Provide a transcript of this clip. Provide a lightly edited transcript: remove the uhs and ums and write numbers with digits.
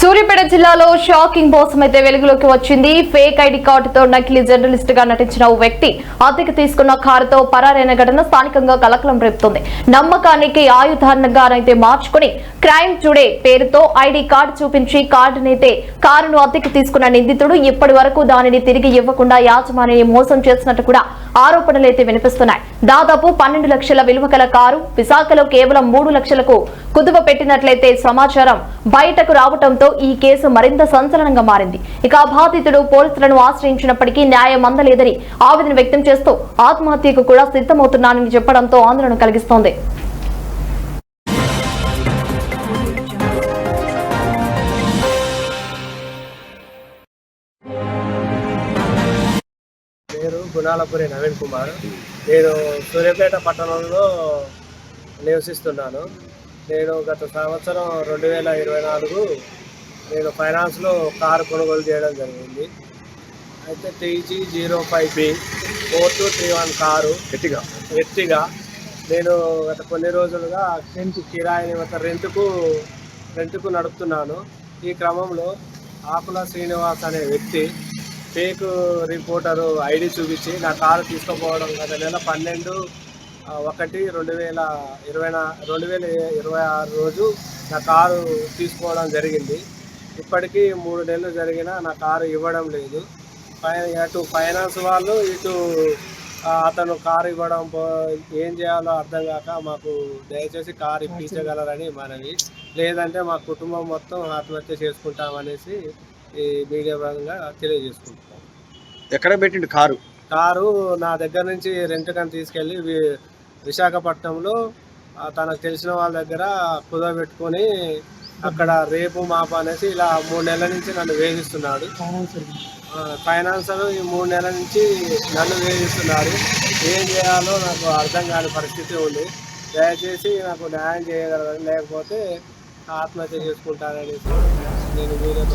సూర్యాపేట జిల్లాలో షాకింగ్ మోసం అయితే వెలుగులోకి వచ్చింది. ఫేక్ ఐడి కార్డుతో నకిలీ జర్నలిస్ట్ గా నటించిన ఓ వ్యక్తి అద్దెకు తీసుకున్న కారుతో పరారైన ఘటన స్థానికంగా కలకలం రేపుతోంది. నమ్మకానికి ఆయుధాన్నిగానైతే మార్చుకుని క్రైమ్ టుడే పేరుతో ఐడి కార్డు చూపించి కారును అద్దెకు తీసుకున్న నిందితుడు ఇప్పటి వరకు దానిని తిరిగి ఇవ్వకుండా యాజమానిని మోసం చేసినట్టు కూడా ఆరోపణలైతే వినిపిస్తున్నాయి. దాదాపు 12 లక్షల విలువ గల కారు విశాఖలో కేవలం 3 లక్షలకు కుదువ పెట్టినట్లయితే సమాచారం బయటకు రావడంతో ఈ కేసు మరింత సంచలనంగా మారింది. ఇక బాధితుడు పోలీసులను ఆశ్రయించినప్పటికీ న్యాయం అందలేదని ఆవేదన వ్యక్తం చేస్తూ ఆత్మహత్యకు కూడా సిద్ధమవుతున్నానని చెప్పడంతో ఆందోళన కలిగిస్తోంది. పేరు గుణాలపురి నవీన్ కుమార్. నేను సూర్యాపేట పట్టణంలో నివసిస్తున్నాను. నేను గత సంవత్సరం 2024 నేను ఫైనాన్స్లో కారు కొనుగోలు చేయడం జరిగింది. అయితే TG05B 4231 కారు ఎర్టిగా నేను గత కొన్ని రోజులుగా కిరాయిని రెంట్కు నడుపుతున్నాను. ఈ క్రమంలో ఆకుల శ్రీనివాస్ అనే వ్యక్తి ఫేక్ రిపోర్టరు ఐడి చూపించి నా కారు తీసుకుపోవడం గత నెల 12/11/2026 రోజు నా కారు తీసుకోవడం జరిగింది. ఇప్పటికీ 3 నెలలు జరిగినా నా కారు ఇవ్వడం లేదు. అటు ఫైనాన్స్ వాళ్ళు ఇటు అతను కారు ఇవ్వడం ఏం చేయాలో అర్థం కాక మాకు దయచేసి కారు ఇప్పించగలరని మనవి, లేదంటే మా కుటుంబం మొత్తం ఆత్మహత్య చేసుకుంటామనేసి ఈ మీడియా భాగంగా తెలియజేసుకుంటున్నాం. ఎక్కడ పెట్టిండు కారు నా దగ్గర నుంచి రెంట్కని తీసుకెళ్ళి విశాఖపట్నంలో తనకు తెలిసిన వాళ్ళ దగ్గర కుదవబెట్టుకొని అక్కడ రేపు మాప అనేసి ఇలా 3 నెలల నుంచి నన్ను వేధిస్తున్నాడు. ఫైనాన్సర్ ఈ 3 నెలల నుంచి నన్ను వేధిస్తున్నారు. ఏం చేయాలో నాకు అర్థం కాని పరిస్థితి ఉంది. దయచేసి నాకు న్యాయం చేయగలరని, లేకపోతే ఆత్మహత్య చేసుకుంటాననేసి నేను మీడియా